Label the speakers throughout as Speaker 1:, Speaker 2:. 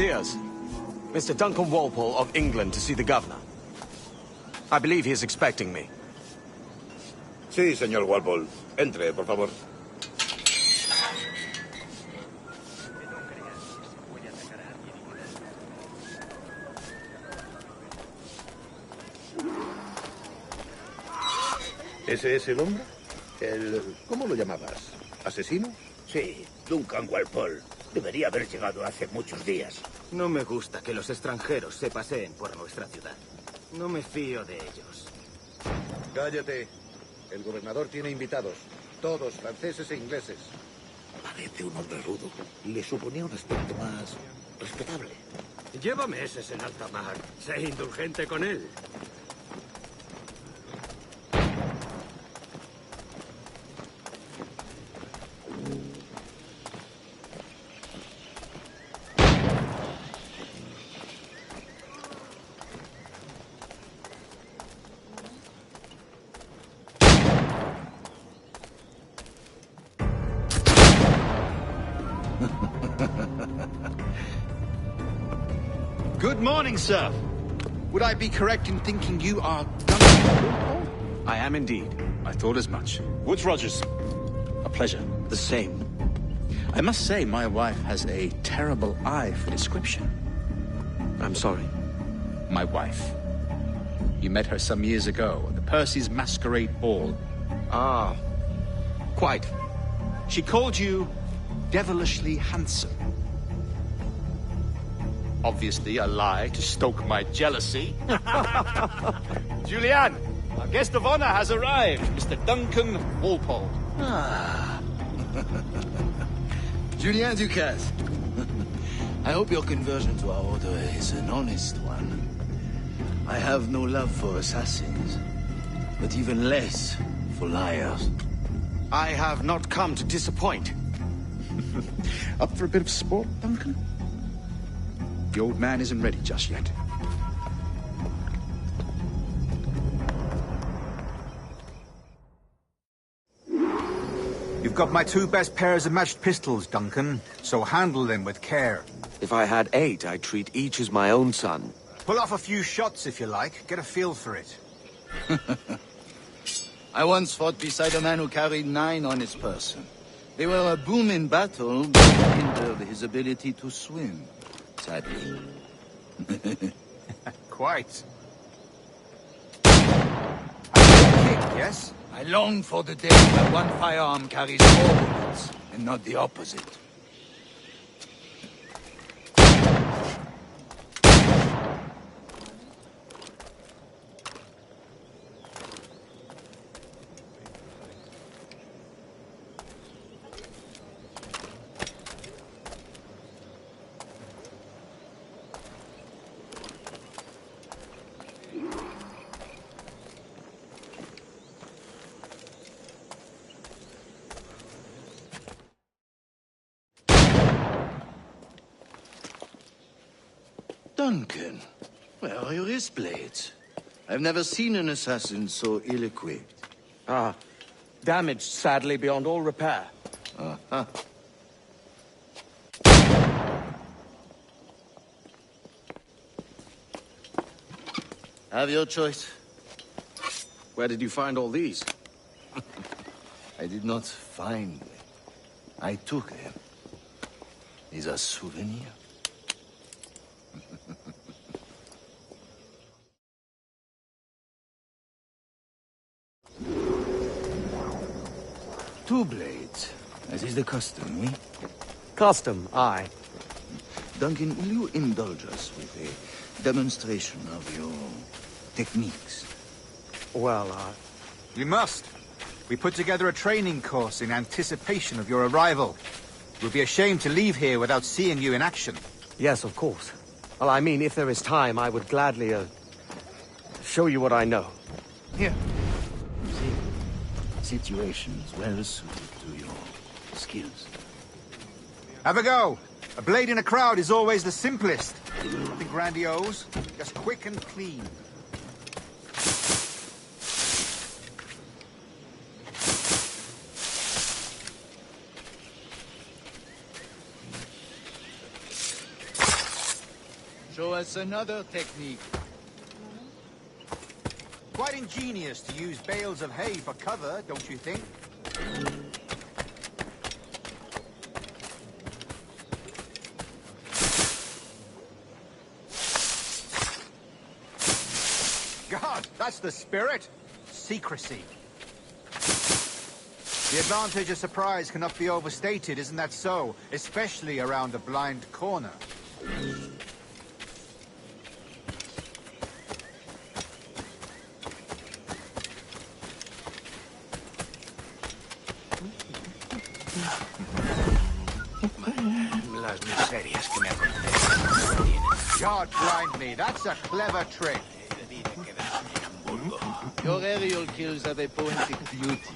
Speaker 1: musketeers. Mr. Duncan Walpole of England to see the governor. I believe he is expecting me.
Speaker 2: Sí, señor Walpole. Entre, por favor. ¿Ese es el hombre? ¿Cómo lo llamabas? ¿Asesino?
Speaker 3: Sí, Duncan Walpole. Debería haber llegado hace muchos días.
Speaker 4: No me gusta que los extranjeros se paseen por nuestra ciudad. No me fío de ellos.
Speaker 2: Cállate. El gobernador tiene invitados. Todos franceses e ingleses.
Speaker 3: Parece un hombre rudo. Le suponía un aspecto más respetable.
Speaker 5: Lleva meses en alta mar. Sé indulgente con él.
Speaker 6: Good morning, sir. Would I be correct in thinking you are Duncan?
Speaker 1: I am indeed.
Speaker 6: I thought as much. Woods Rogers. A pleasure.
Speaker 1: The same.
Speaker 6: I must say, my wife has a terrible eye for description.
Speaker 1: I'm sorry.
Speaker 6: My wife. You met her some years ago at the Percy's Masquerade Ball.
Speaker 1: Ah, quite.
Speaker 6: She called you devilishly handsome. Obviously a lie to stoke my jealousy. Julianne, our guest of honor has arrived, Mr. Duncan Walpole.
Speaker 7: Ah. Julien Ducasse. I hope your conversion to our order is an honest one. I have no love for assassins, but even less for liars.
Speaker 1: I have not come to disappoint.
Speaker 6: Up for a bit of sport, Duncan? The old man isn't ready just yet.
Speaker 8: You've got my two best pairs of matched pistols, Duncan, so handle them with care.
Speaker 1: If I had 8, I'd treat each as my own son.
Speaker 8: Pull off a few shots if you like. Get a feel for it.
Speaker 7: I once fought beside a man who carried 9 on his person. They were a boom in battle, but hindered his ability to swim, sadly.
Speaker 8: Quite. I'm kick, yes?
Speaker 7: I long for the day where one firearm carries 4 bullets, and not the opposite. Duncan, where are your wrist blades? I've never seen an assassin so ill-equipped.
Speaker 1: Ah, damaged sadly beyond all repair.
Speaker 7: Uh-huh. Have your choice.
Speaker 1: Where did you find all these?
Speaker 7: I did not find them. I took them. These are souvenirs. Two blades, as is the custom, eh?
Speaker 1: Custom, aye.
Speaker 7: Duncan, will you indulge us with a demonstration of your techniques?
Speaker 1: Well,
Speaker 8: We must. We put together a training course in anticipation of your arrival. We'll be ashamed to leave here without seeing you in action.
Speaker 1: yes, of course. Well, I mean, if there is time, I would gladly, show you what I know.
Speaker 7: Here. See, situations well suited to your skills.
Speaker 8: Have a go. A blade in a crowd is always the simplest. Nothing grandiose, just quick and clean.
Speaker 7: show us another technique.
Speaker 8: Quite ingenious to use bales of hay for cover, don't you think? God, that's the spirit. Secrecy. The advantage of surprise cannot be overstated, isn't that so? Especially around a blind corner.
Speaker 3: Las miserias que me acontecen.
Speaker 8: God blind me, that's a clever trick.
Speaker 7: Your aerial kills have a poetic beauty,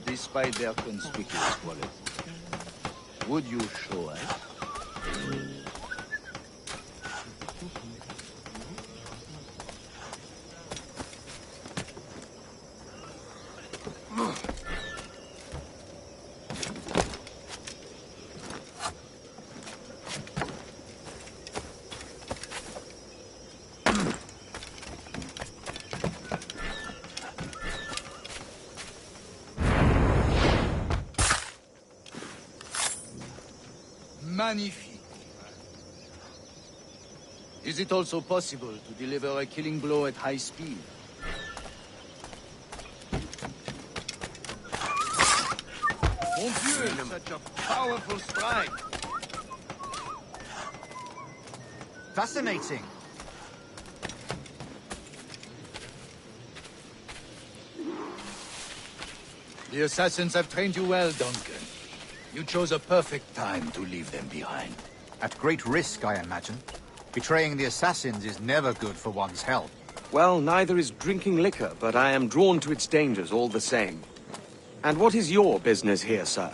Speaker 7: despite their conspicuous quality. Would you show us? Magnifique. Is it also possible to deliver a killing blow at high speed? Mon Dieu, such a powerful strike!
Speaker 8: Fascinating.
Speaker 7: The assassins have trained you well, Duncan. You chose a perfect time to leave them behind.
Speaker 8: At great risk, I imagine. Betraying the assassins is never good for one's health.
Speaker 1: Well, neither is drinking liquor, but I am drawn to its dangers all the same. And what is your business here, sir?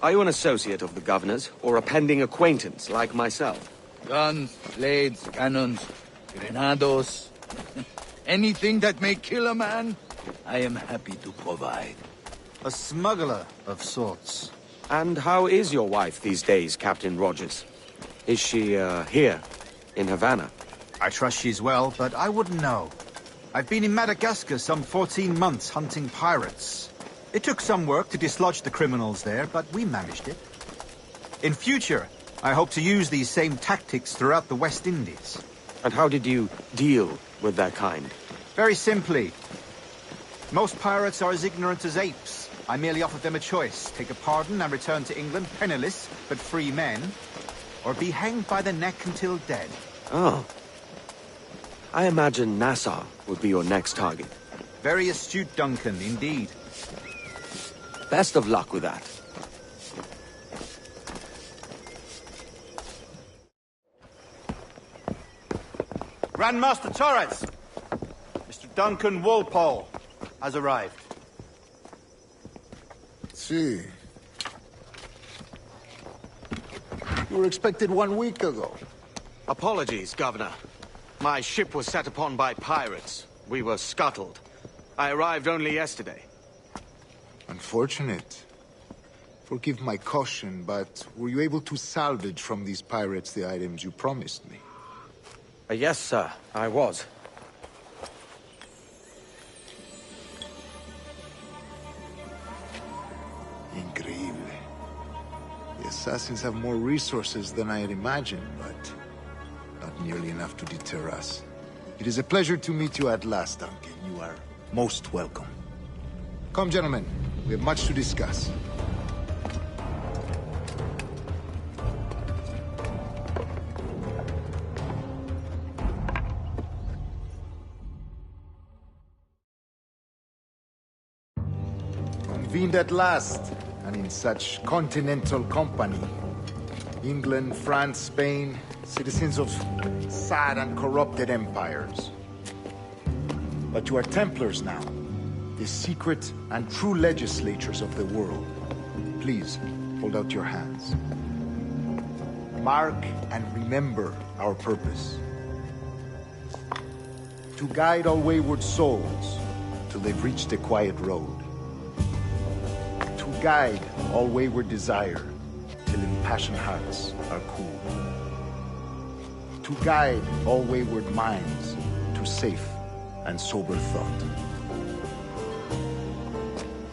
Speaker 1: Are you an associate of the governor's, or a pending acquaintance like myself?
Speaker 7: Guns, blades, cannons, grenados. Anything that may kill a man, I am happy to provide.
Speaker 8: A smuggler of sorts.
Speaker 1: And how is your wife these days, Captain Rogers? Is she, here, in Havana?
Speaker 8: I trust she's well, but I wouldn't know. I've been in Madagascar some 14 months hunting pirates. It took some work to dislodge the criminals there, but we managed it. In future, I hope to use these same tactics throughout the West Indies.
Speaker 1: And how did you deal with that kind?
Speaker 8: Very simply. Most pirates are as ignorant as apes. I merely offered them a choice. Take a pardon and return to England penniless, but free men. Or be hanged by the neck until dead.
Speaker 1: Oh. I imagine Nassau would be your next target.
Speaker 8: Very astute, Duncan, indeed.
Speaker 1: Best of luck with that.
Speaker 8: Grandmaster Torres! Mr. Duncan Walpole has arrived.
Speaker 2: See. You were expected 1 week ago.
Speaker 1: Apologies, Governor. My ship was set upon by pirates. We were scuttled. I arrived only yesterday.
Speaker 2: Unfortunate. Forgive my caution, but were you able to salvage from these pirates the items you promised me?
Speaker 1: Yes, sir, I was.
Speaker 2: Increíble. The assassins have more resources than I had imagined, but not nearly enough to deter us. It is a pleasure to meet you at last, Duncan. You are most welcome. Come, gentlemen. We have much to discuss. Convened at last, and in such continental company. England, France, Spain, citizens of sad and corrupted empires. But you are Templars now, the secret and true legislators of the world. Please, hold out your hands. Mark and remember our purpose. To guide all wayward souls till they've reached the quiet road. To guide all wayward desire till impassioned hearts are cool. to guide all wayward minds to safe and sober thought.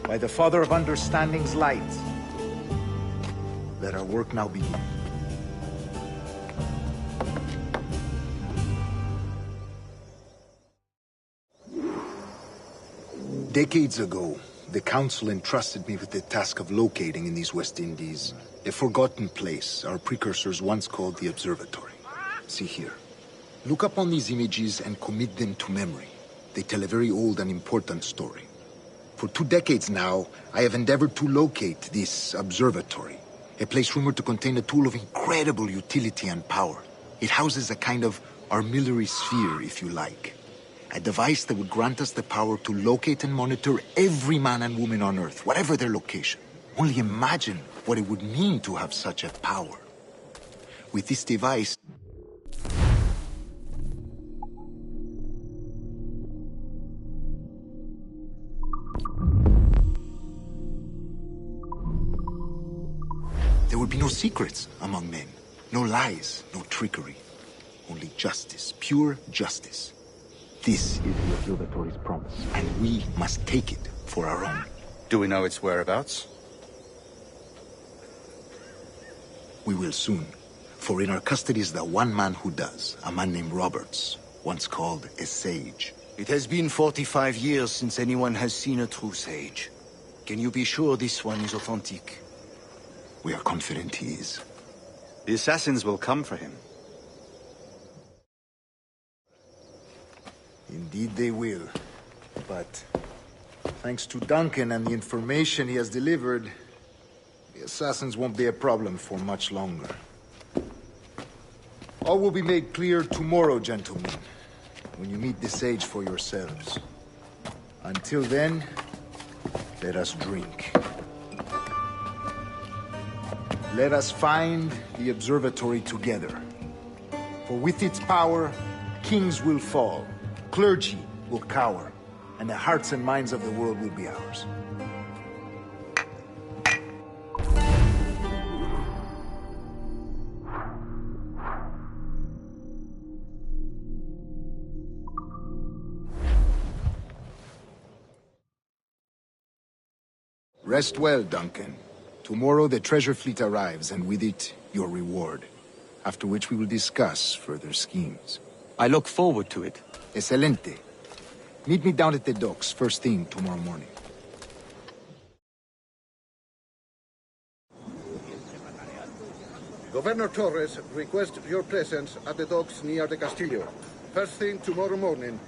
Speaker 2: By the Father of Understanding's light, let our work now begin. Decades ago, the Council entrusted me with the task of locating in these West Indies a forgotten place our precursors once called the Observatory. See here. Look upon these images and commit them to memory. They tell a very old and important story. For 2 decades now, I have endeavored to locate this observatory, a place rumored to contain a tool of incredible utility and power. It houses a kind of armillary sphere, if you like. A device that would grant us the power to locate and monitor every man and woman on Earth, whatever their location. Only imagine what it would mean to have such a power. With this device, there would be no secrets among men. No lies, no trickery. Only justice, pure justice. This is the Observatory's promise, and we must take it for our own.
Speaker 6: Do we know its whereabouts?
Speaker 2: We will soon. For in our custody is the one man who does, a man named Roberts, once called a sage.
Speaker 7: It has been 45 years since anyone has seen a true sage. Can you be sure this one is authentic?
Speaker 2: We are confident he is.
Speaker 6: The assassins will come for him.
Speaker 2: Indeed they will. But thanks to Duncan and the information he has delivered, the assassins won't be a problem for much longer. All will be made clear tomorrow, gentlemen, when you meet the sage for yourselves. Until then, let us drink. Let us find the observatory together. For with its power, kings will fall, clergy will cower, and the hearts and minds of the world will be ours. Rest well, Duncan. Tomorrow the treasure fleet arrives, and with it, your reward. After which we will discuss further schemes.
Speaker 1: I look forward to it.
Speaker 2: Excelente. Meet me down at the docks first thing tomorrow morning.
Speaker 9: Governor Torres requests your presence at the docks near the Castillo. First thing tomorrow morning.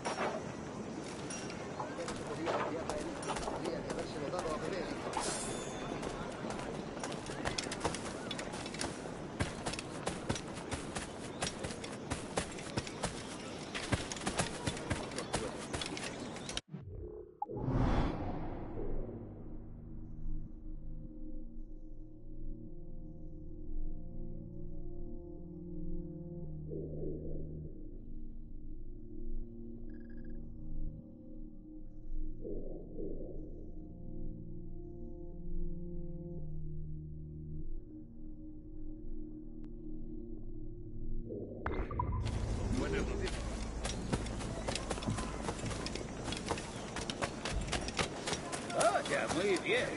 Speaker 5: Muy bien.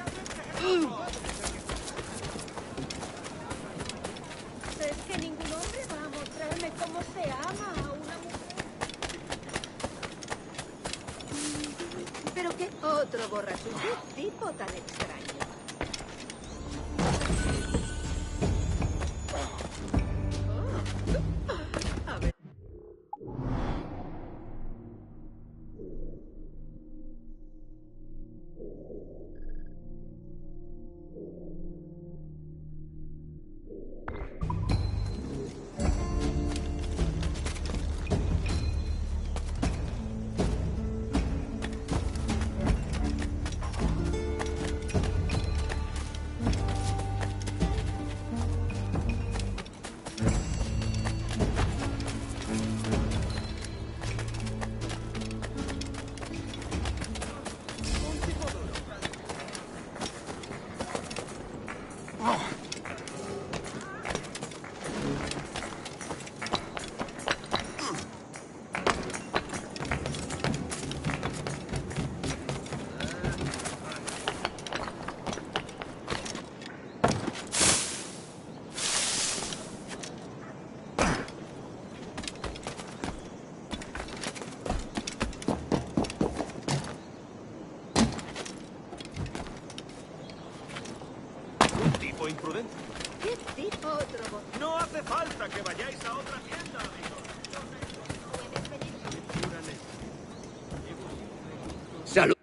Speaker 10: Es que ningún hombre va a mostrarme cómo se ama a una mujer. ¿Pero qué otro borracho? ¿Qué tipo tan extraño? A ver.
Speaker 4: imprudente.
Speaker 10: ¿Qué tipo otro vos?
Speaker 5: No hace falta que vayáis a otra tienda, amigos.
Speaker 3: Salud.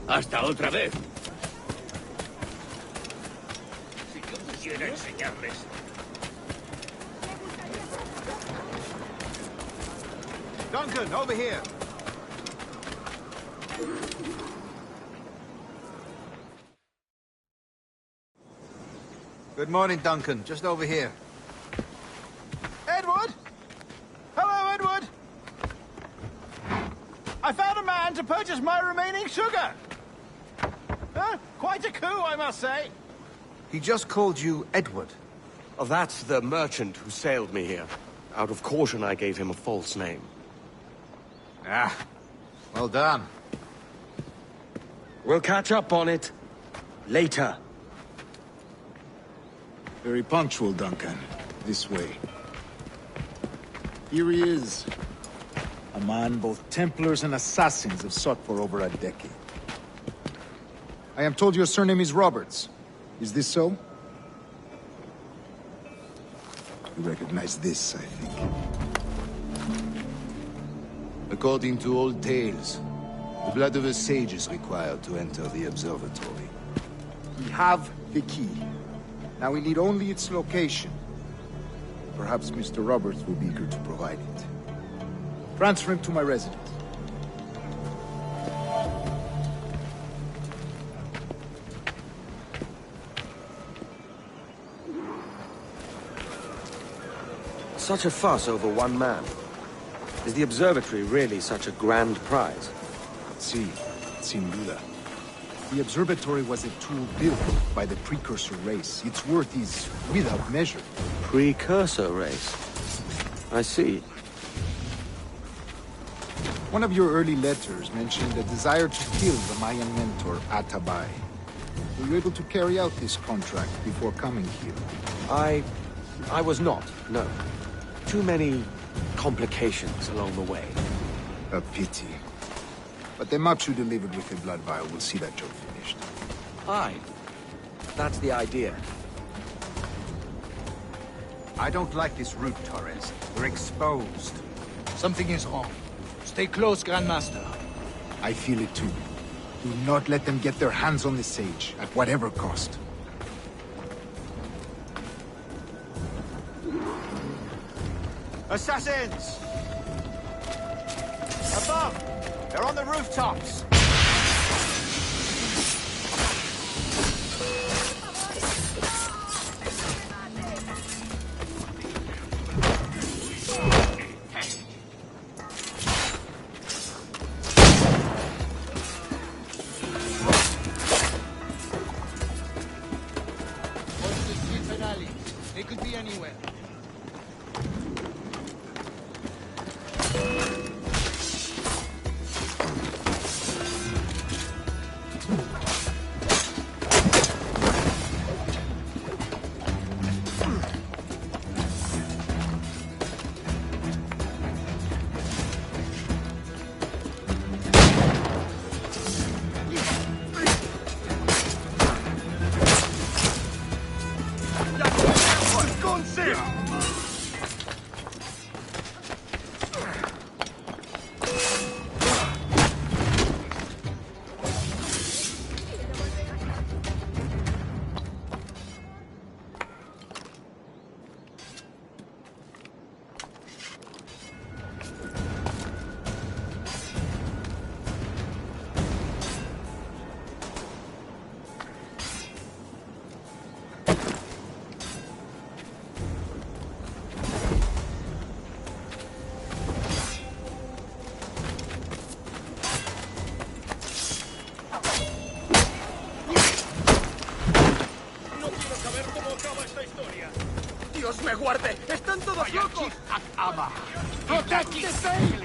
Speaker 3: Hasta otra vez. Si yo pudiera enseñarles.
Speaker 8: Duncan, over here. Good morning, Duncan. Just over here.
Speaker 6: Edward? Hello, Edward! I found a man to purchase my remaining sugar! Huh? Quite a coup, I must say.
Speaker 8: He just called you Edward.
Speaker 1: Oh, that's the merchant who sailed me here. Out of caution, I gave him a false name.
Speaker 8: Ah, well done.
Speaker 1: We'll catch up on it later.
Speaker 2: Very punctual, Duncan. This way. Here he is. A man both Templars and Assassins have sought for over a decade. I am told your surname is Roberts. Is this so? You recognize this, I think.
Speaker 7: According to old tales, the blood of a sage is required to enter the observatory.
Speaker 2: We have the key. Now we need only its location. Perhaps Mr. Roberts will be eager to provide it. Transfer him to my residence.
Speaker 1: Such a fuss over one man. Is the observatory really such a grand prize?
Speaker 2: Sí, sin duda. The observatory was a tool built by the precursor race. Its worth is without measure.
Speaker 1: Precursor race? I see.
Speaker 2: One of your early letters mentioned a desire to kill the Mayan mentor, Atabay. Were you able to carry out this contract before coming here?
Speaker 1: I was not, no. Too many complications along the way.
Speaker 2: A pity. But the maps you delivered with the blood vial will see that job finished.
Speaker 1: Aye. That's the idea.
Speaker 8: I don't like this route, Torres. We're exposed.
Speaker 6: Something is wrong. Stay close, Grandmaster.
Speaker 2: I feel it too. Do not let them get their hands on the sage, at whatever cost.
Speaker 6: Assassins! Above! They're on the rooftops! They could be anywhere.
Speaker 5: ¡Dios me guarde! ¡Están todos locos!
Speaker 6: Protect the sail!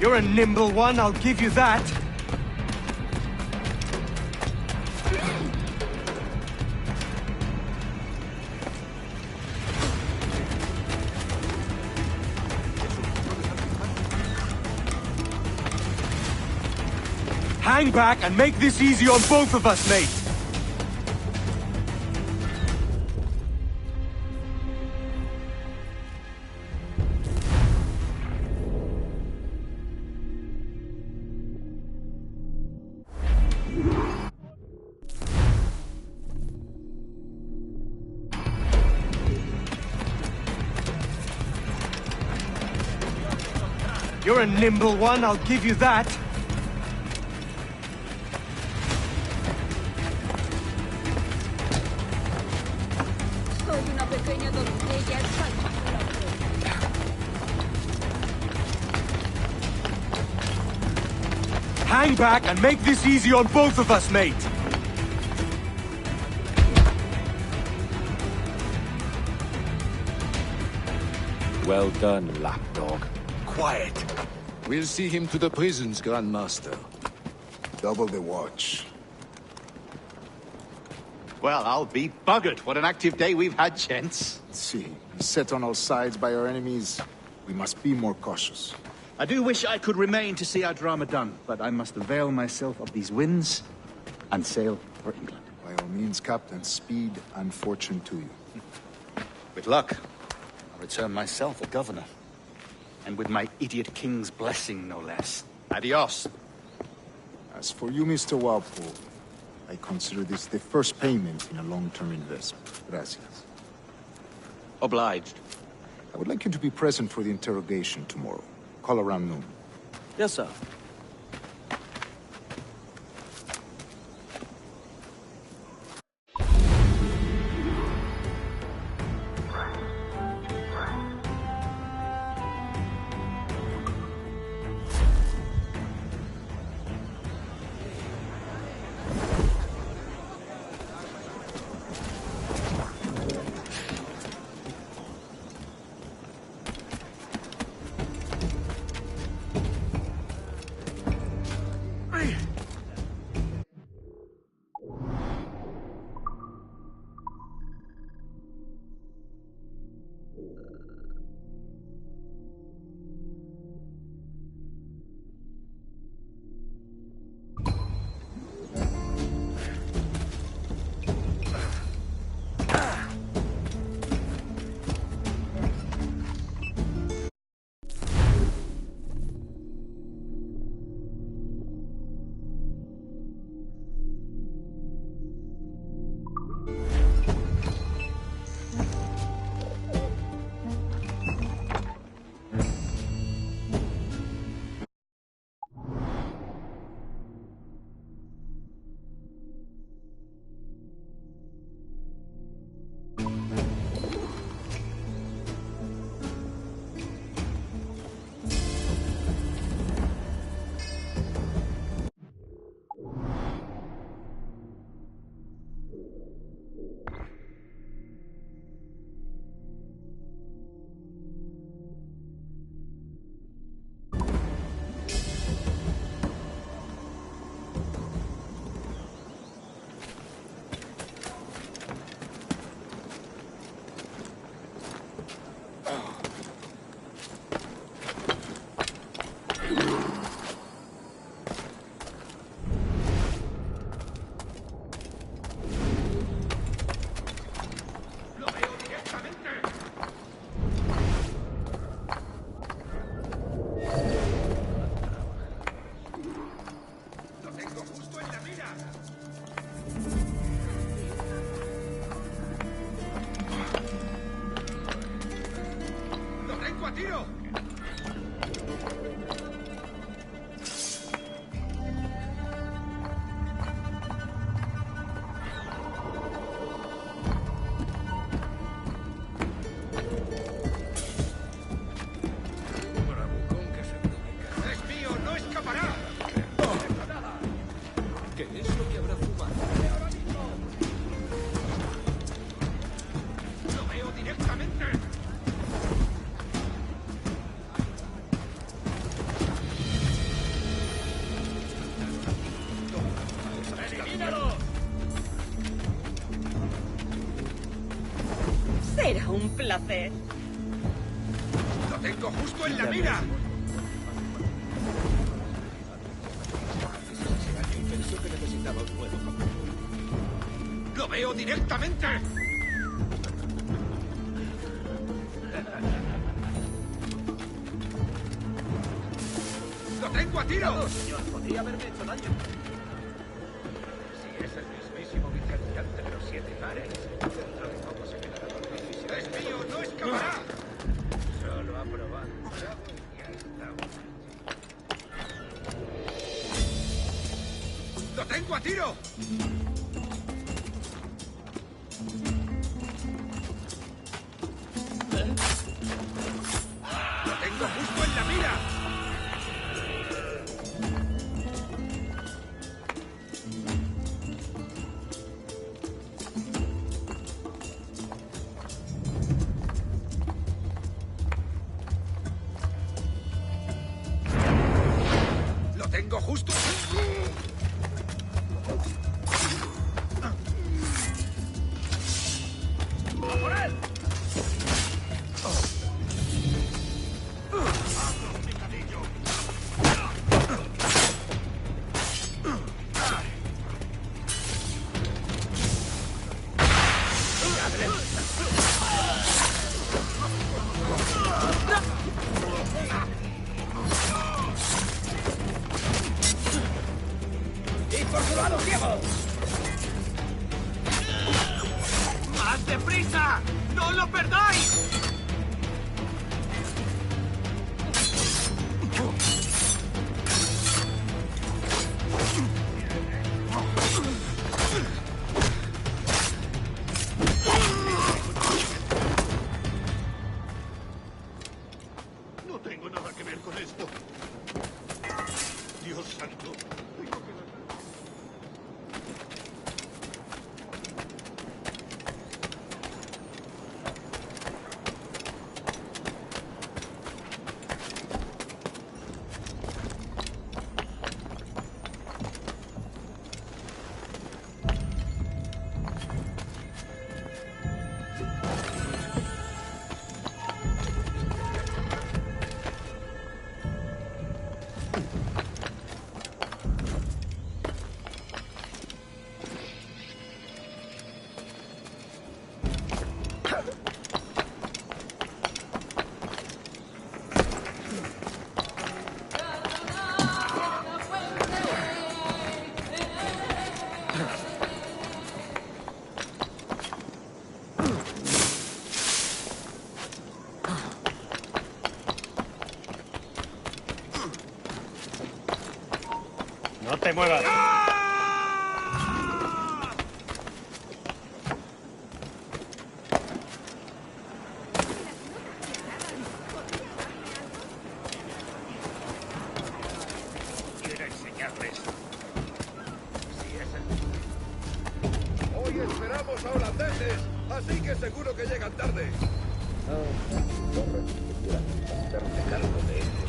Speaker 1: You're a nimble one, I'll give you that. Hang back and make this easy on both of us, mate. You're a nimble one, I'll give you that.
Speaker 10: Soy una pequeña doncella
Speaker 1: Hang back and make this easy on both of us, mate.
Speaker 11: Well done, lapdog.
Speaker 7: Quiet.
Speaker 11: We'll see him to the prisons, Grandmaster.
Speaker 2: Double the watch.
Speaker 8: Well, I'll be buggered. What an active day we've had, gents.
Speaker 2: Let's see. Set on all sides by our enemies, we must be more cautious.
Speaker 8: I do wish I could remain to see our drama done, but I must avail myself of these winds and sail for England.
Speaker 2: By all means, Captain, speed and fortune to you.
Speaker 8: With luck, I'll return myself a governor. And with my idiot king's blessing, no less. Adios.
Speaker 2: As for you, Mr. Walpole, I consider this the first payment in a long-term investment. Gracias.
Speaker 1: Obliged.
Speaker 2: I would like you to be present for the interrogation tomorrow. Call around noon.
Speaker 1: Yes, sir.
Speaker 10: Será un placer.
Speaker 3: ¡Lo tengo justo en la mira!
Speaker 4: Pensó que necesitaba un nuevo compañero.
Speaker 3: ¡Lo veo directamente! ¡Lo tengo a tiro!
Speaker 4: Señor, podría haberme hecho daño.
Speaker 5: Si es el mismísimo vicealmirante de los 7 mares, dentro de poco se quedará dormido.
Speaker 3: ¡Es mío! ¡No escapará!
Speaker 5: Solo ha probado un trago y ya estamos.
Speaker 3: ¡Lo tengo a tiro! ¡Lo tengo justo en la mira! ¡Lo tengo justo! ¡A por él! ¡Y por su lado, ciego! ¡Más deprisa! ¡No lo perdáis!
Speaker 5: No tengo nada que ver con esto. Dios santo.
Speaker 1: No te muevas.
Speaker 5: Quiero enseñarles. Si es el...
Speaker 3: Hoy esperamos a holandeses, así que seguro que llegan tarde.
Speaker 5: Hacerme cargo de esto.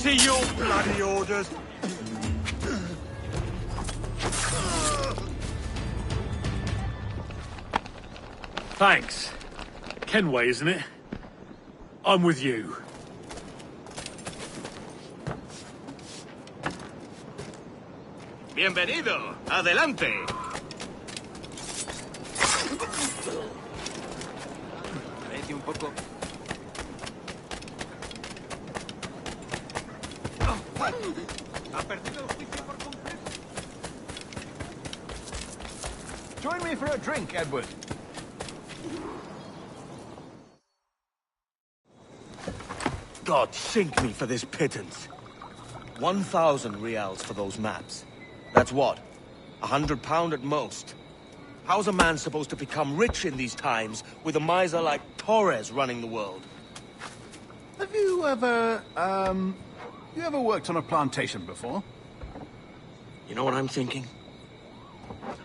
Speaker 12: see your bloody orders. Thanks. Kenway, isn't it? I'm with you.
Speaker 4: Bienvenido. Adelante. Parece un poco...
Speaker 12: Ha perdido el juicio por completo.
Speaker 13: Join me for a drink, Edward.
Speaker 1: God sink me for this pittance. 1,000 reals for those maps. That's what? £100 at most. How's a man supposed to become rich in these times with a miser like Torres running the world?
Speaker 13: Have you ever, you ever worked on a plantation before?
Speaker 1: You know what I'm thinking?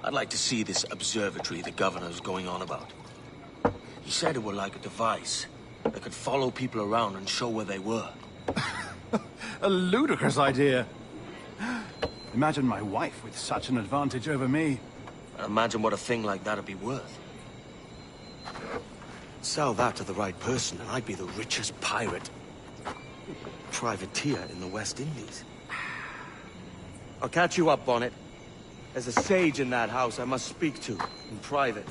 Speaker 1: I'd like to see this observatory the governor's going on about. He said it were like a device that could follow people around and show where they were.
Speaker 13: A ludicrous idea. Imagine my wife with such an advantage over me.
Speaker 1: Imagine what a thing like that'd be worth. Sell that to the right person and I'd be the richest pirate. Privateer in the West Indies. I'll catch you up, Bonnet. There's a sage in that house I must speak to, in private.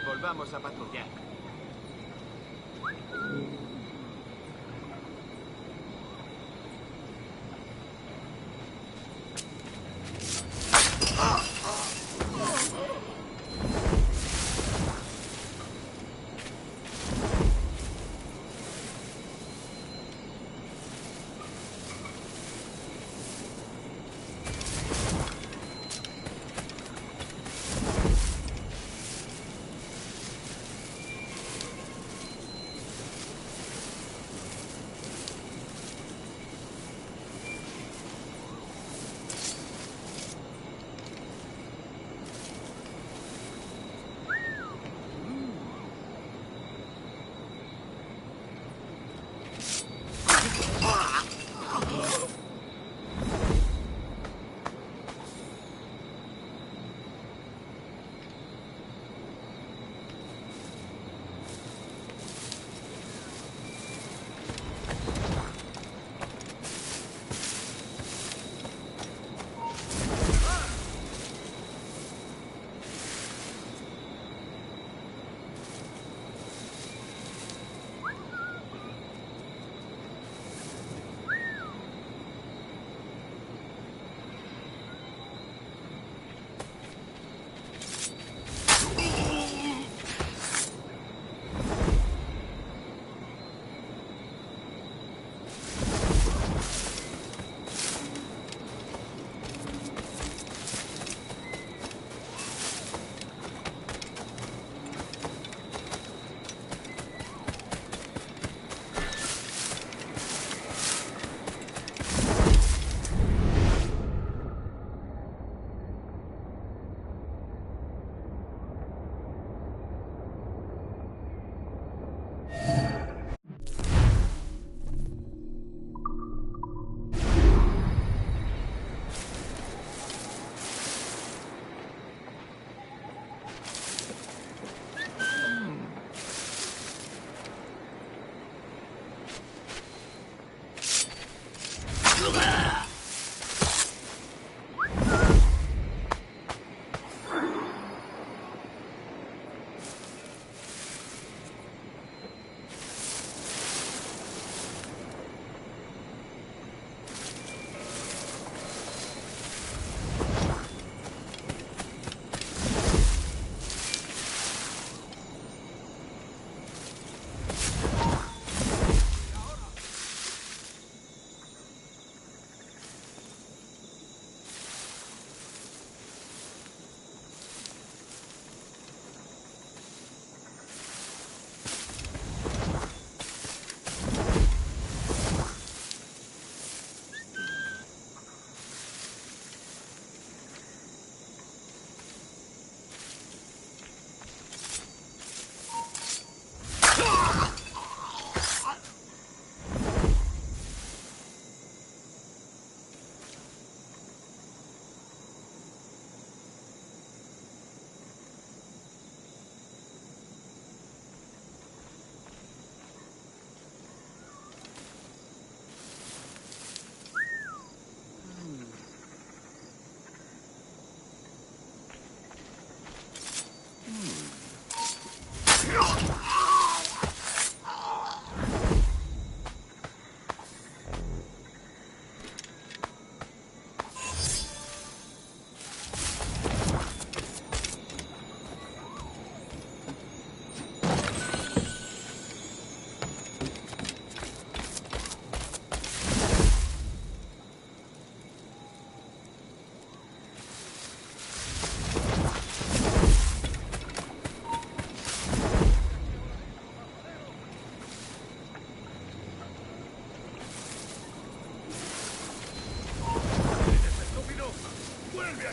Speaker 4: Volvamos a patrullar.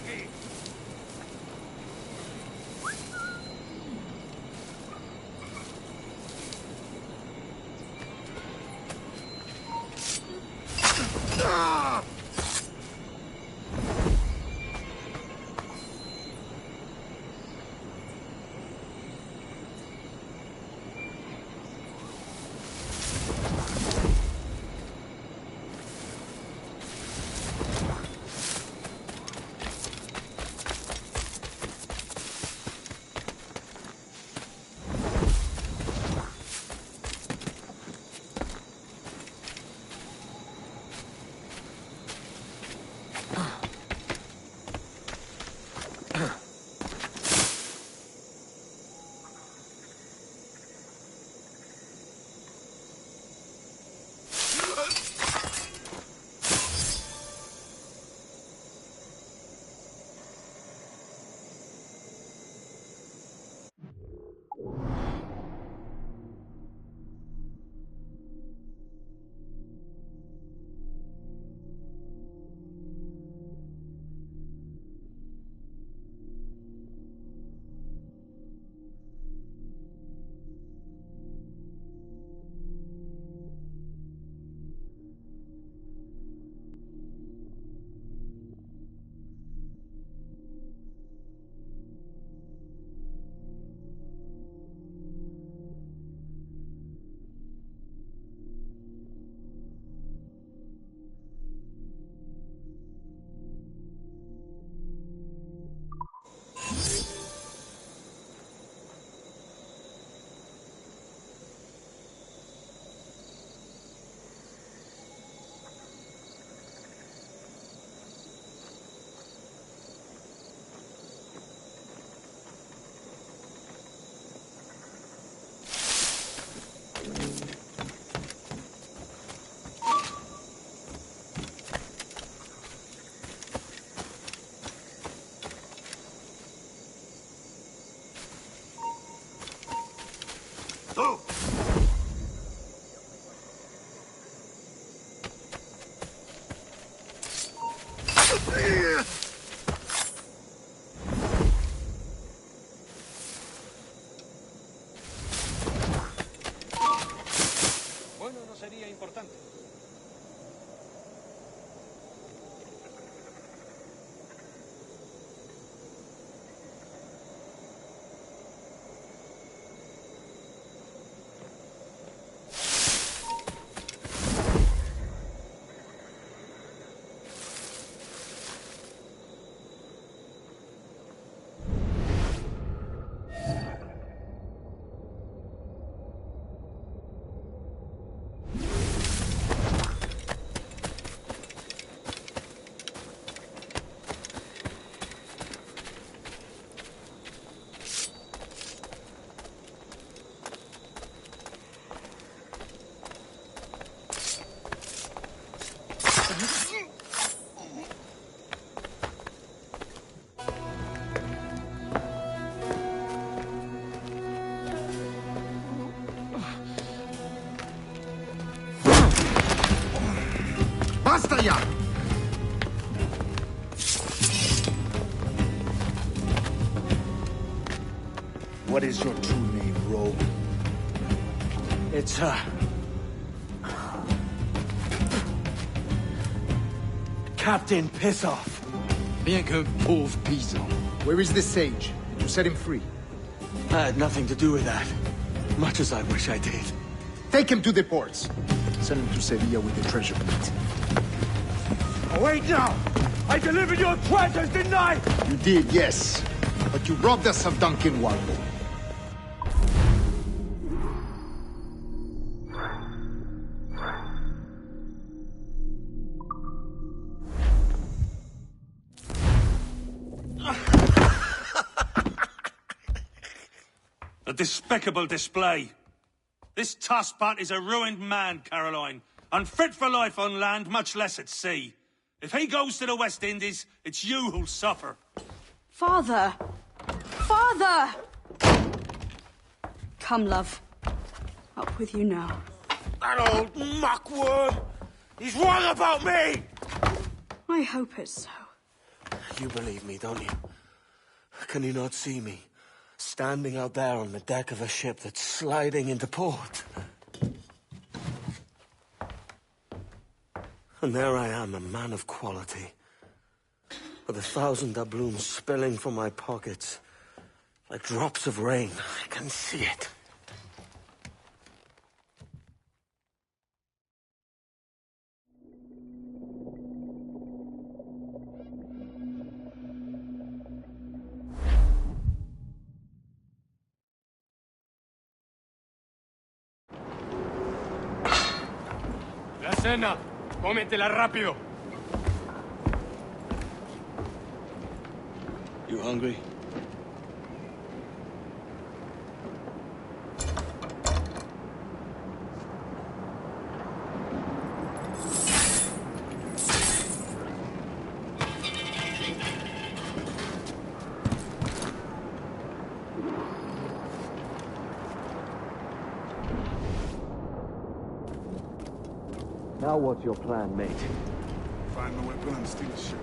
Speaker 12: aquí! Bueno, no sería importante.
Speaker 2: ¡Basta ya! What is your true name, rogue?
Speaker 1: It's, Captain Pissoff.
Speaker 7: Bien qu'un pauvre paysan.
Speaker 2: Where is the sage? Did you set him free?
Speaker 1: I had nothing to do with that. Much as I wish I did.
Speaker 2: Take him to the ports. Send him to Sevilla with the treasure plate.
Speaker 12: Oh, wait now! I delivered your treasures, didn't I?
Speaker 2: You did, yes. But you robbed us of Duncan Walpole.
Speaker 12: A despicable display. This Tosspot is a ruined man, Caroline. Unfit for life on land, much less at sea. If he goes to the West Indies, it's you who'll suffer.
Speaker 14: Father! Father! Come, love. Up with you now.
Speaker 12: That old muckworm! He's wrong about me!
Speaker 14: I hope it's so.
Speaker 1: You believe me, don't you? Can you not see me? Standing out there on the deck of a ship that's sliding into port. And there I am, a man of quality. With 1,000 doubloons spilling from my pockets. Like drops of rain. I can see it.
Speaker 15: La cena. Cómetela rápido.
Speaker 1: You hungry? Now what's your plan, mate?
Speaker 16: Find the weapon and steal the ship.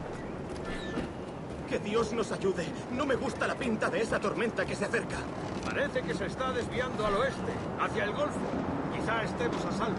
Speaker 4: Que Dios nos ayude. No me gusta la pinta de esa tormenta que se acerca.
Speaker 5: Parece que se está desviando al oeste, hacia el Golfo. Quizá estemos a salvo.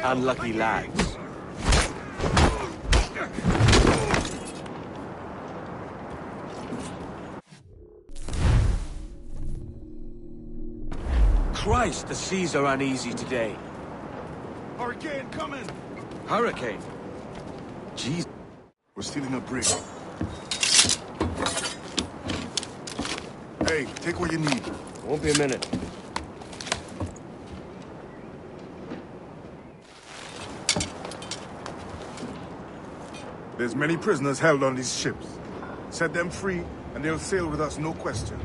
Speaker 1: Unlucky lads. Christ, the seas are uneasy today.
Speaker 16: Hurricane coming!
Speaker 1: Hurricane? Jeez.
Speaker 16: We're stealing a brig. Hey, take what you need.
Speaker 1: Won't be a minute.
Speaker 16: There's many prisoners held on these ships. Set them free, and they'll sail with us, no question.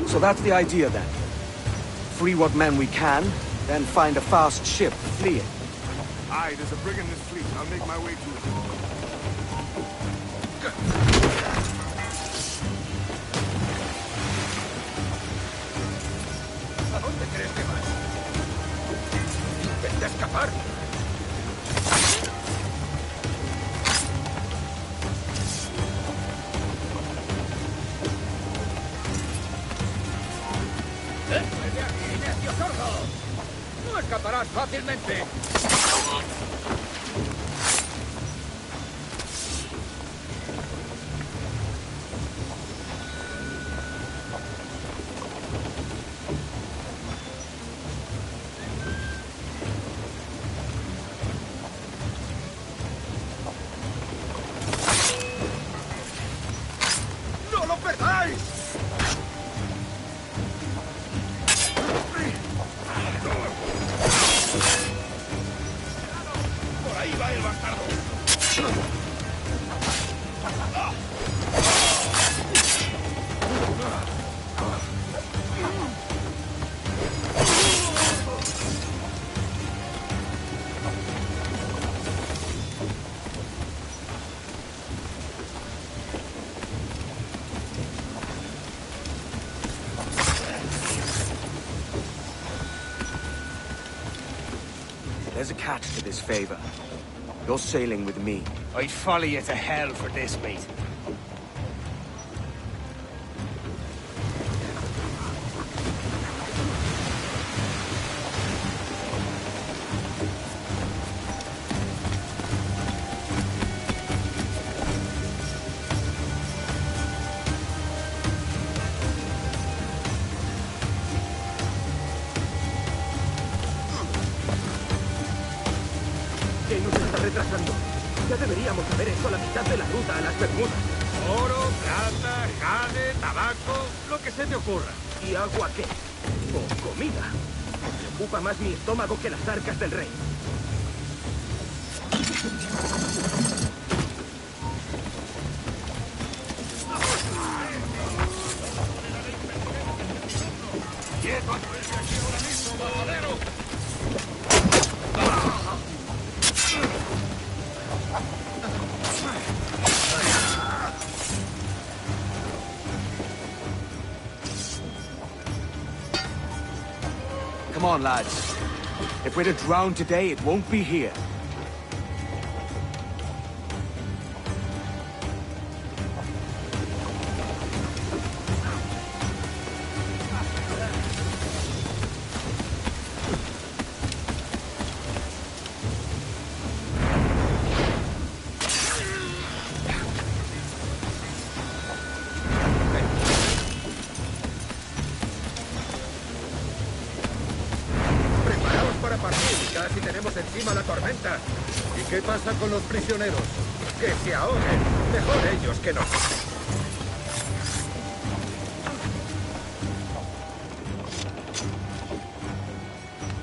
Speaker 1: So that's the idea then. Free what men we can, then find a fast ship to flee it.
Speaker 16: Aye, there's a brig in this fleet. I'll make my way to it.
Speaker 5: ¿A dónde crees que vas? Intenta escapar. ¡Después de aquí, necio sordo! ¡No escaparás fácilmente! ¡No lo perdáis!
Speaker 1: there's a catch to this favor. You're sailing with me.
Speaker 5: I'd follow you to hell for this, mate.
Speaker 15: ¿Qué nos está retrasando? Ya deberíamos haber hecho la mitad de la ruta a las Bermudas. Oro, plata, jade, tabaco, lo que se te ocurra. ¿Y agua qué? O comida. Me preocupa más mi estómago que las arcas del rey. ¡Quieto! ¡Aquí ahora mismo, majadero!
Speaker 1: Come on, lads. If we're to drown today, it won't be here.
Speaker 9: Casi tenemos encima la tormenta. ¿Y qué pasa con los prisioneros? Que se ahoguen. Mejor ellos que nosotros.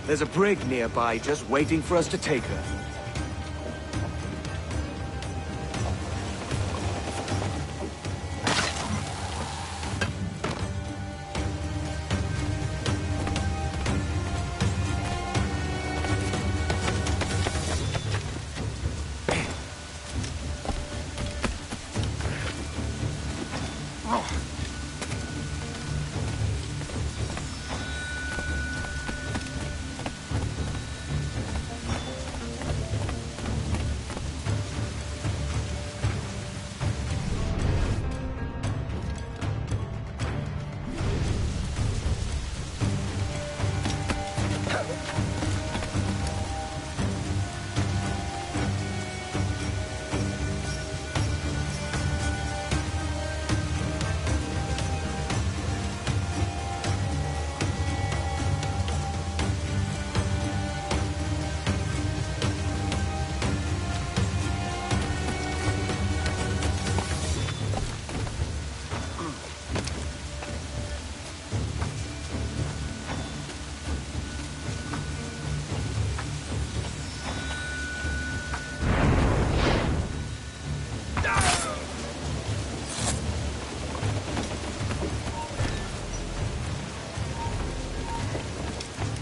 Speaker 1: There's a brig nearby just waiting for us to take her.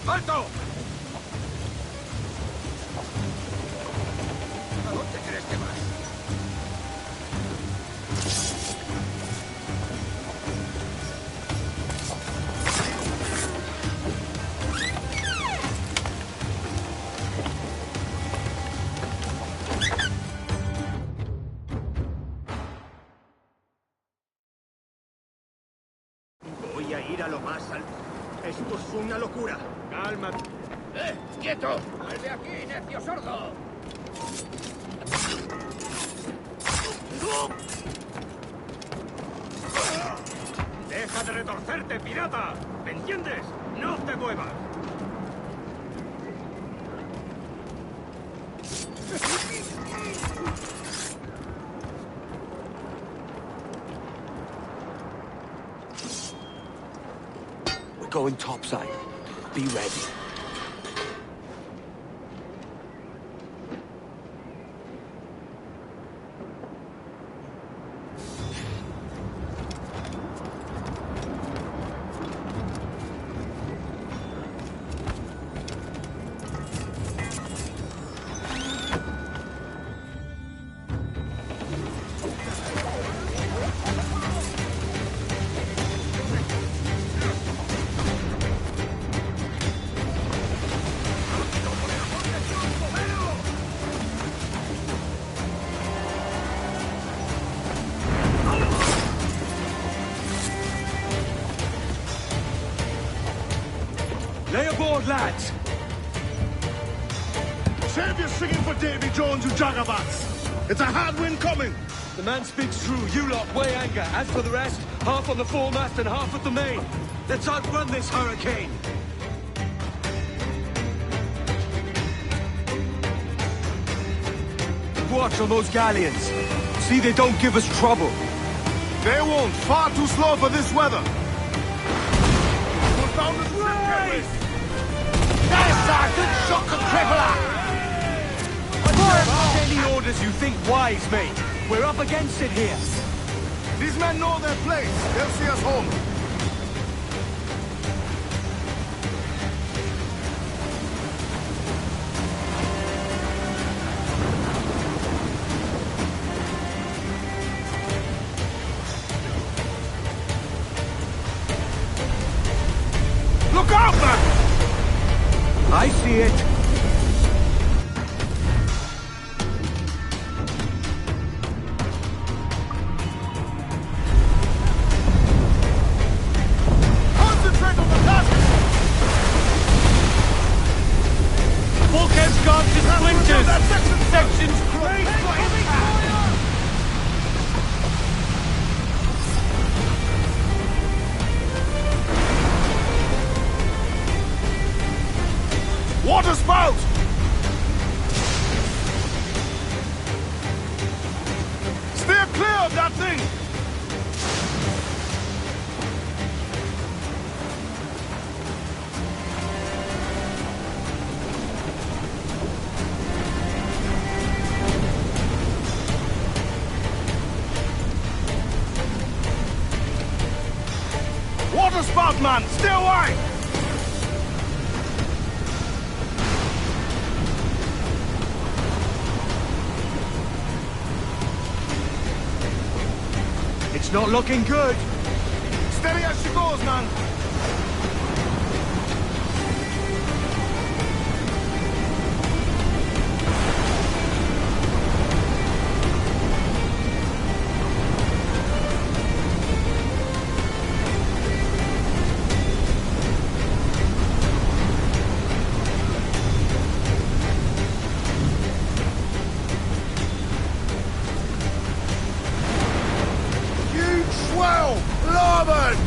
Speaker 15: ¡Alto! ¿A dónde crees que vas? Voy a ir a lo más alto. Esto es una locura. Calma. ¡Quieto! ¡Sal de aquí, necio sordo! ¡Deja de retorcerte, pirata! ¿Me entiendes? ¡No te muevas!
Speaker 1: We're going topside. Be ready. lads.
Speaker 16: Save your singing for Davy Jones, you jagabats. It's a hard wind coming.
Speaker 1: The man speaks true. You lot weigh anchor. As for the rest, half on the foremast and half at the main. Let's outrun this hurricane. Watch on those galleons. See they don't give us trouble.
Speaker 16: They won't. Far too slow for this weather. We're bound to
Speaker 1: There's Sergeant! Shock and crippler! Any orders you think wise, mate. We're up against it here.
Speaker 16: These men know their place. They'll see us home. Look out, man!
Speaker 1: I see it.
Speaker 16: Concentrate on the target!
Speaker 12: Bulkhead's gone to splinters! Section's closed!
Speaker 16: Water spout! Steer clear of that thing! Water spout, man! Stay away!
Speaker 1: It's not looking good.
Speaker 16: Steady as she goes, man. Huge swell! Larboard!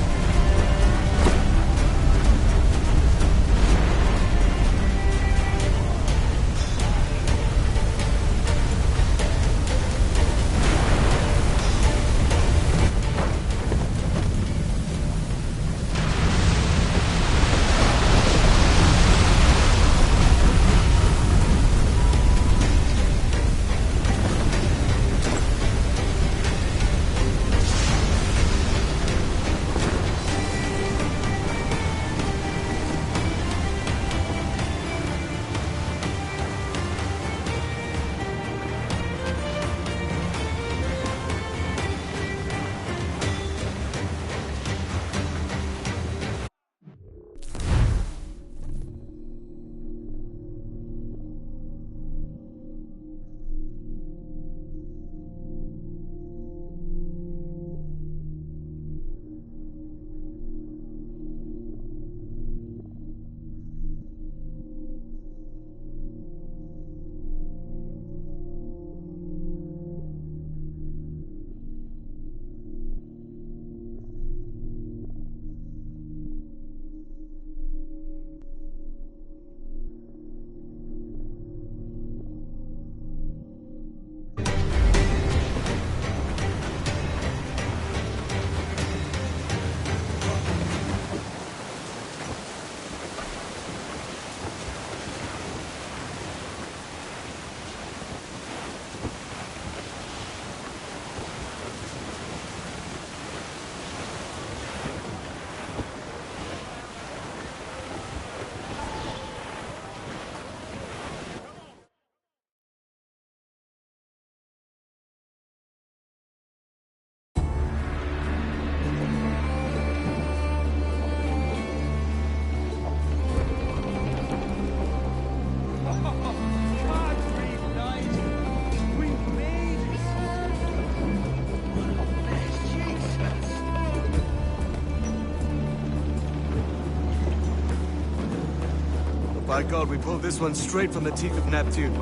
Speaker 1: By God, we pulled this one straight from the teeth of Neptune.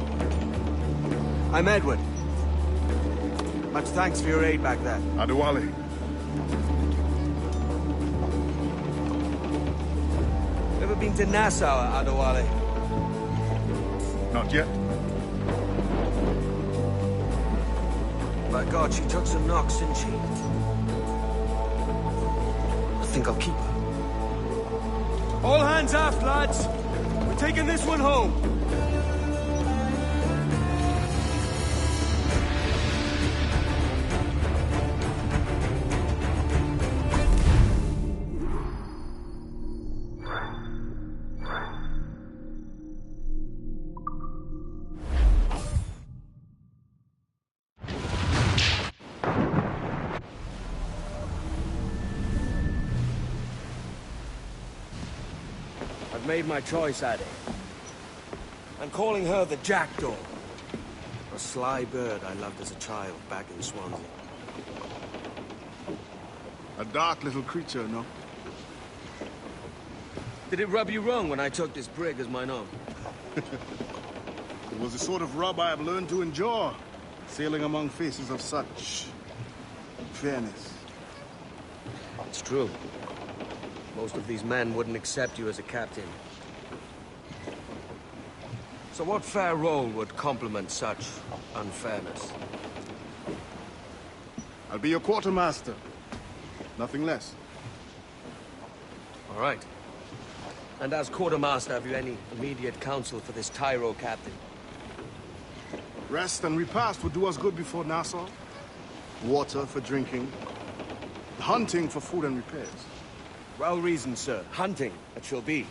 Speaker 1: I'm Edward. Much thanks for your aid back there.
Speaker 16: Adewale.
Speaker 1: Ever been to Nassau, Adewale?
Speaker 16: Not yet.
Speaker 1: By God, she took some knocks, didn't she? I think I'll keep her. All hands aft, lads! We're taking this one home! Made my choice, Addy. I'm calling her the Jackdaw. A sly bird I loved as a child back in Swansea.
Speaker 16: A dark little creature, no?
Speaker 1: Did it rub you wrong when I took this brig as mine own?
Speaker 16: It was the sort of rub I have learned to endure, sailing among faces of such fairness.
Speaker 1: It's true. Most of these men wouldn't accept you as a captain. So what fair role would complement such unfairness?
Speaker 16: I'll be your quartermaster. Nothing less.
Speaker 1: All right. And as quartermaster, have you any immediate counsel for this Tyro captain?
Speaker 16: Rest and repast would do us good before Nassau. Water for drinking. Hunting for food and repairs.
Speaker 1: Well reasoned, sir. Hunting, it shall be.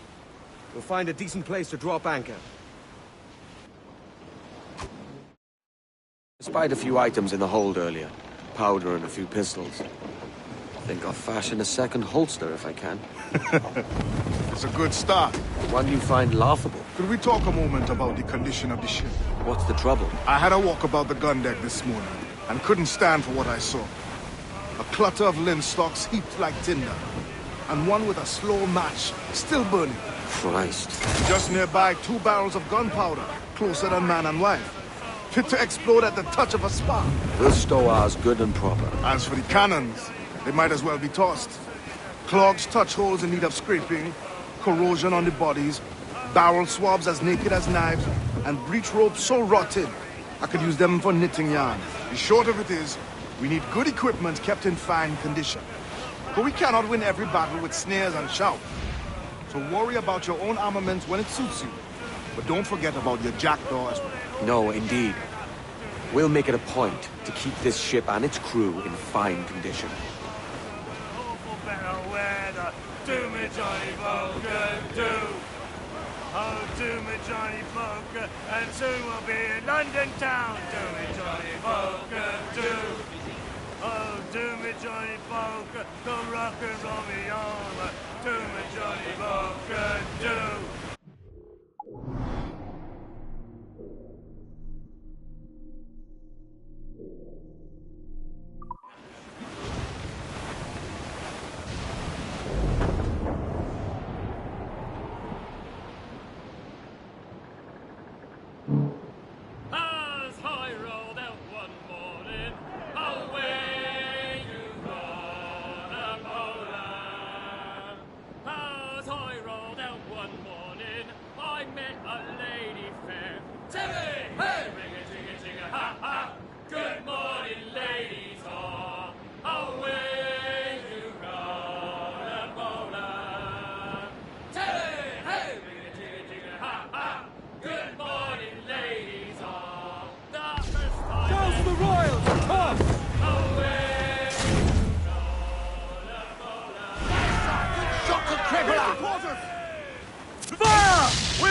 Speaker 1: We'll find a decent place to drop anchor. Despite a few items in the hold earlier, powder and a few pistols, I think I'll fashion a second holster if I can.
Speaker 16: It's a good start.
Speaker 1: One you find laughable.
Speaker 16: Could we talk a moment about the condition of the ship?
Speaker 1: What's the trouble?
Speaker 16: I had a walk about the gun deck this morning, and couldn't stand for what I saw. A clutter of linstocks heaped like tinder, and one with a slow match still burning.
Speaker 1: Christ.
Speaker 16: Just nearby, 2 barrels of gunpowder, closer than man and wife. Fit to explode at the touch of a spark.
Speaker 1: We'll stow ours good and proper.
Speaker 16: As for the cannons, they might as well be tossed. Clogs touch holes in need of scraping, corrosion on the bodies, barrel swabs as naked as knives, and breech ropes so rotted, I could use them for knitting yarn. The short of it is, we need good equipment kept in fine condition. But we cannot win every battle with snares and shout. So worry about your own armament when it suits you. But don't forget about your jackdaw as well.
Speaker 1: No, indeed. We'll make it a point to keep this ship and its crew in fine condition.
Speaker 12: Do me Johnny Poker, do. Oh, do me Johnny Poker, and soon we'll be in London town. Do me Johnny Poker, do. Oh, do me Johnny Poker, go rock and roll me on. Do me Johnny Poker, do.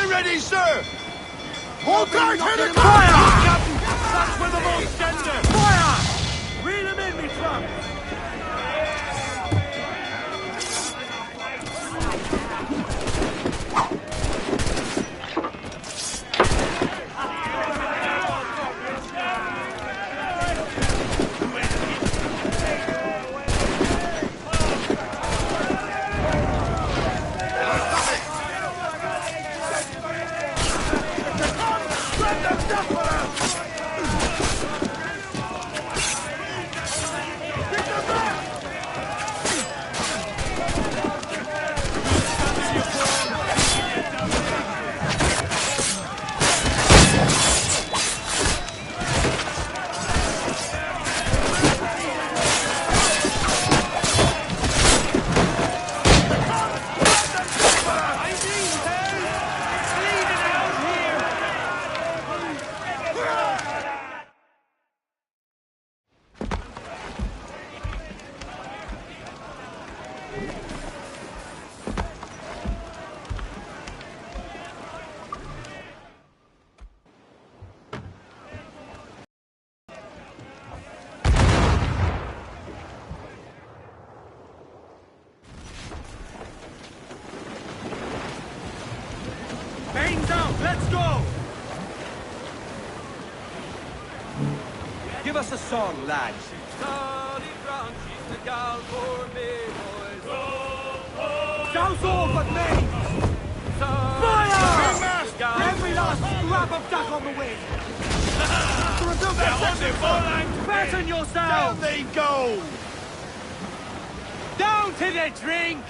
Speaker 16: Ready, sir! Hold tight, Henry!
Speaker 12: Fire! That's where the most gender! Fire! Reel him in, me trunk!
Speaker 15: Let's go! Give us a song, lads. Sounds all but me! Fire! Every last scrap of duck on the wing! Fasten yourselves!
Speaker 6: Down they go!
Speaker 15: Down to the drink!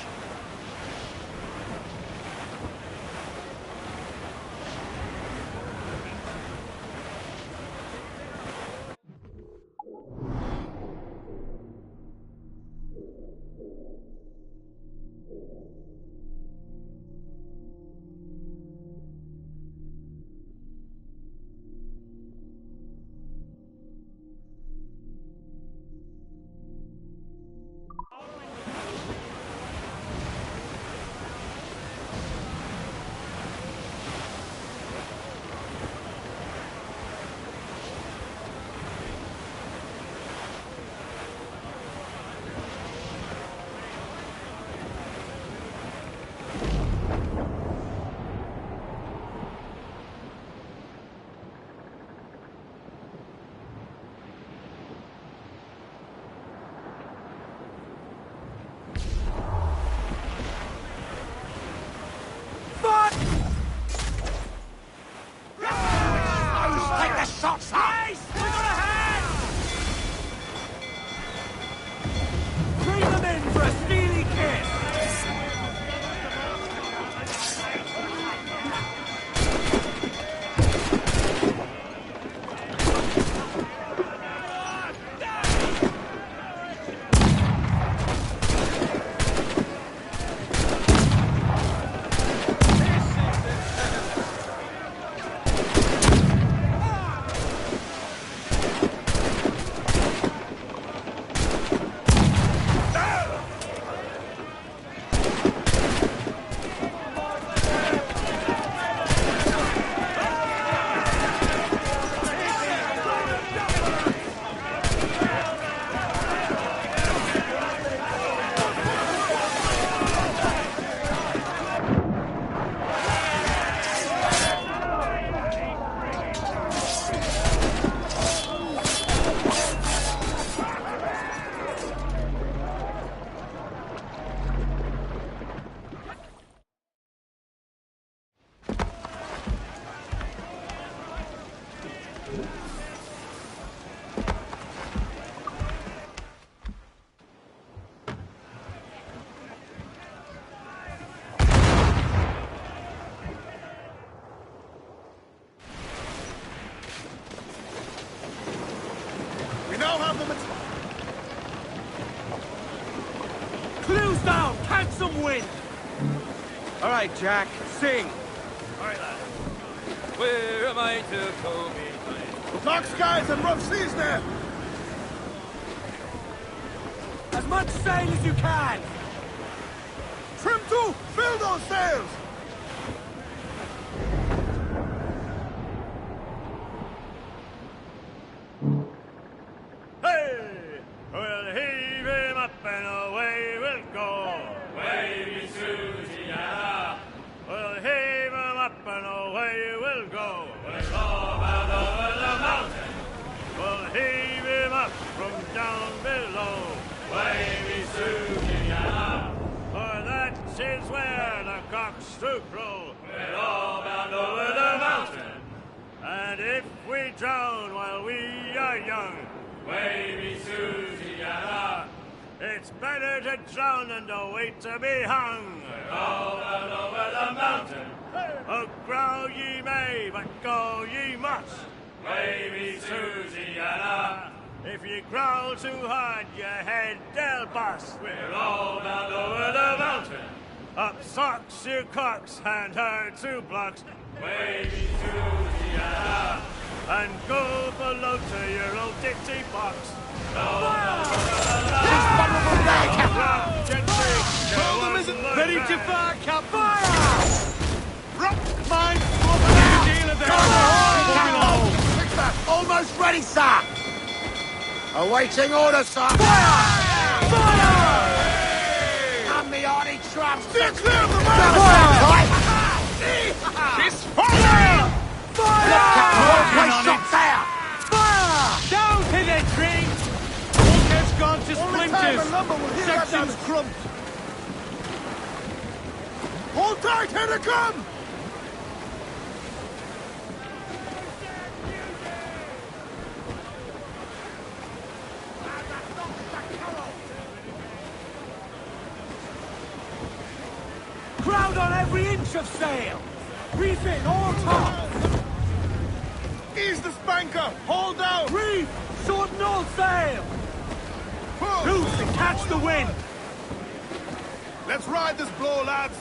Speaker 15: Clues down! Catch some wind!
Speaker 1: All right, Jack, sing.
Speaker 15: All right, lad. Where am I to go?
Speaker 16: Dark skies and rough seas there!
Speaker 15: As much sail as you can!
Speaker 16: Trim to! Fill those sails!
Speaker 12: Hey! We'll heave him up and away we'll go. Wavy Susiana. We'll heave him up and away we'll go. We'll go out over the mountain. We'll heave him up from down below. Wavy Susiana. For that is where the cocks do crow. We're all bound over the mountain. And if we drown while we are young, Wavy Susiana, it's better to drown than to wait to be hung. We're all bound over the mountain. Oh, growl ye may, but go ye must. Wavy Susiana, if you growl too hard, your head they'll bust. We're all bound over the mountain. Up socks, you cocks, and her 2 blocks. Wavy Susiana, and go below to your old ditty box.
Speaker 15: Ready to fire, Cap! Fire!
Speaker 16: Mine!
Speaker 3: Almost ready, sir! Awaiting orders, sir!
Speaker 16: Fire!
Speaker 3: And the Arnie trumps!
Speaker 16: Steer clear of the
Speaker 3: Fire!
Speaker 9: this! Fire!
Speaker 15: Fire!
Speaker 9: Place up there!
Speaker 15: Fire!
Speaker 12: Down to the tree! Walker's gone to
Speaker 16: Only time
Speaker 12: splinters!
Speaker 16: a lumber will hear that
Speaker 12: Section's
Speaker 16: damage.
Speaker 12: crumped!
Speaker 16: Hold tight, here they come!
Speaker 15: Crowd on every inch of sail! Reef in all tops!
Speaker 16: Ease the spanker! Hold down!
Speaker 15: Reef! Shorten all sail!
Speaker 12: Loose and catch the wind!
Speaker 16: Let's ride this blow, lads!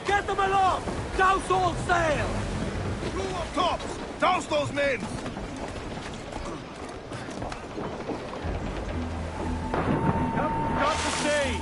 Speaker 15: Get them aloft! Douse all sail!
Speaker 16: Crew up tops! Douse those men!
Speaker 12: Got to sea!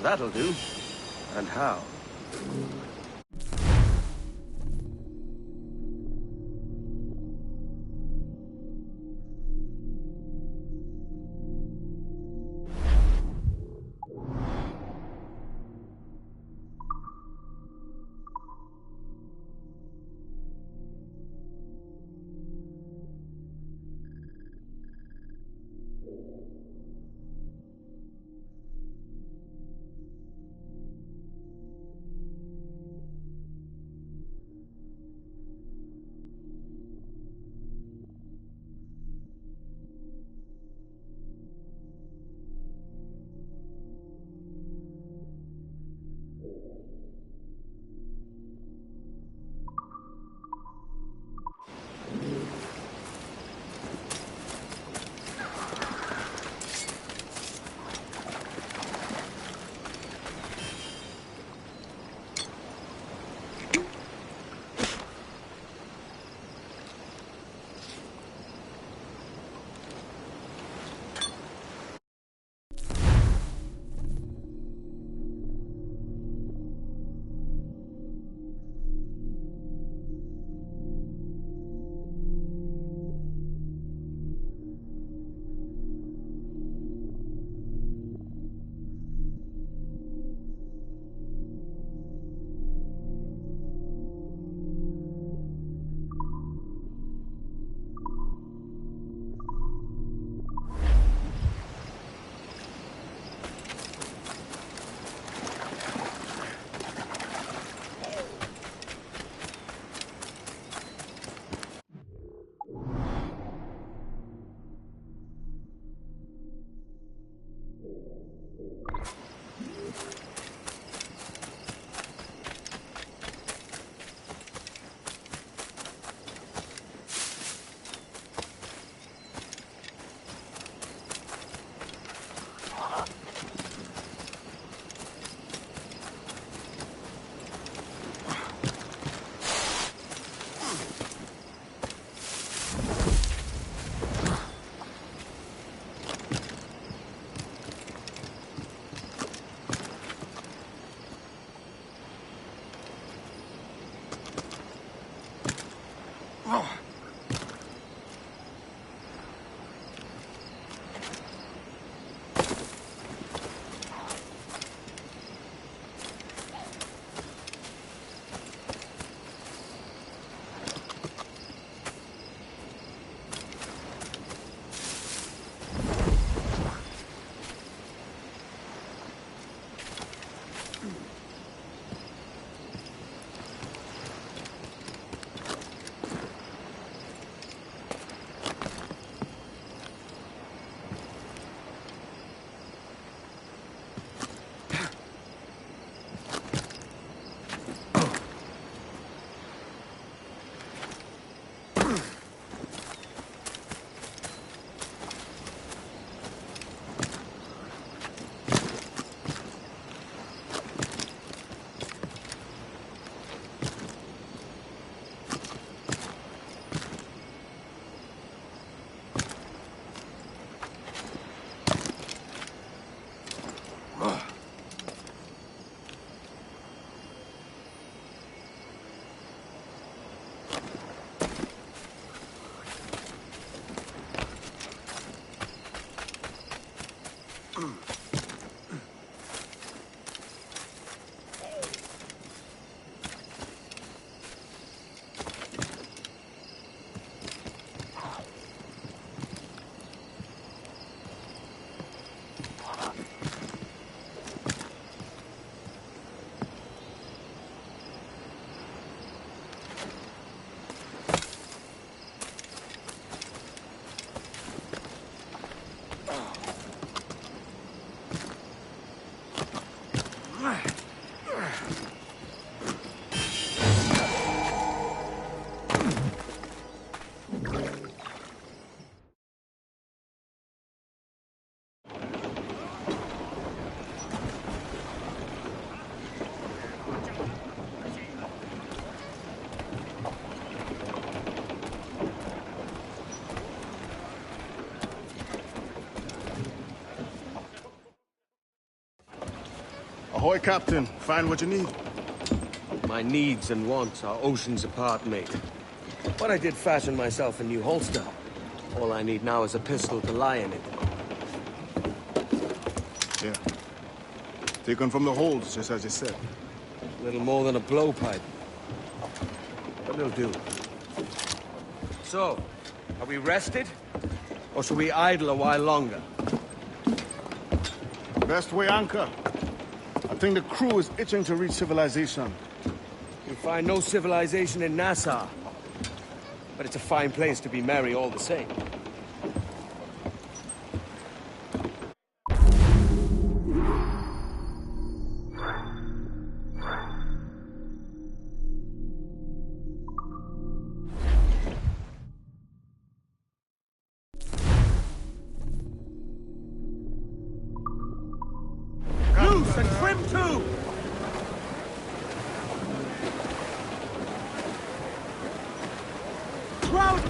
Speaker 15: That'll do. And how?
Speaker 16: Ahoy, Captain. Find what you need.
Speaker 1: My needs and wants are oceans apart, mate. But I did fashion myself a new holster. All I need now is a pistol to lie in it.
Speaker 16: Yeah. Taken from the holds, just as you said.
Speaker 1: Little more than a blowpipe. But it'll do. So, are we rested? Or shall we idle a while longer?
Speaker 16: Best way anchor. I think the crew is itching to reach civilization.
Speaker 1: We find no civilization in Nassau. But it's a fine place to be merry all the same.
Speaker 15: Loose and trim too! Crowd!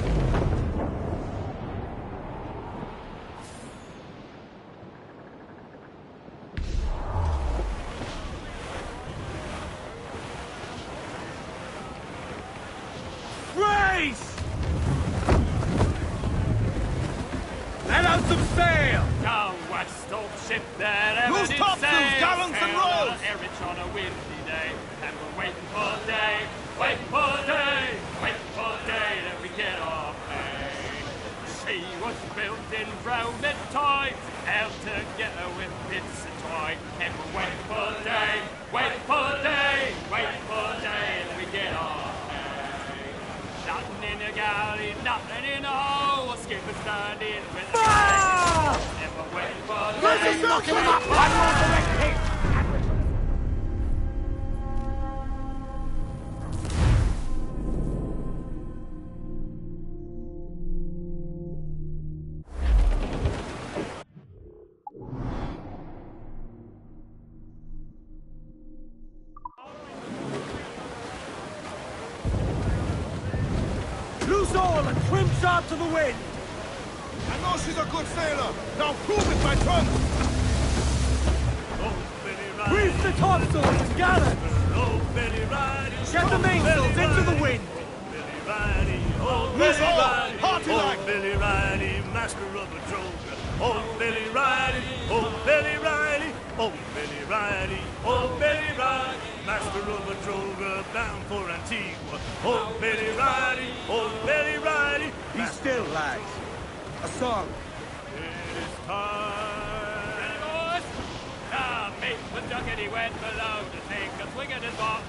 Speaker 12: Race! Let out some sail!
Speaker 17: Go west of ship that ever
Speaker 12: Loose
Speaker 17: did
Speaker 12: topsails,
Speaker 17: sail.
Speaker 12: gallants and royals!
Speaker 17: Erich on a windy day, and we're waiting for day, waiting for day, waiting for day that we get our pay. She was built in rounded times, held together with bits of twine, and we're waiting for day, waiting for day, waiting for day that we get our pay. Nothing in the galley, nothing in the hole, skipper standing with the and we're waiting for day.
Speaker 15: Knock him up! I will direct him! Loose all and trim sharp to the wind!
Speaker 16: I know she's a good sailor. Now prove it, my trunk.
Speaker 15: Reef the topsails and gallants! Get the mainsails into the wind!
Speaker 16: Loose all, hearty like.
Speaker 12: Billy Riley, master of a droga. Oh, Billy Riley, oh, Billy Riley, oh, Billy Riley, oh, Billy Riley, master of a droga, bound for Antigua. Oh, Billy Riley, oh, Billy Riley.
Speaker 1: Be still, lads. A song.
Speaker 17: It is time. Ready, boys? Now, meet the junket, he went below to take a swing at his bottle.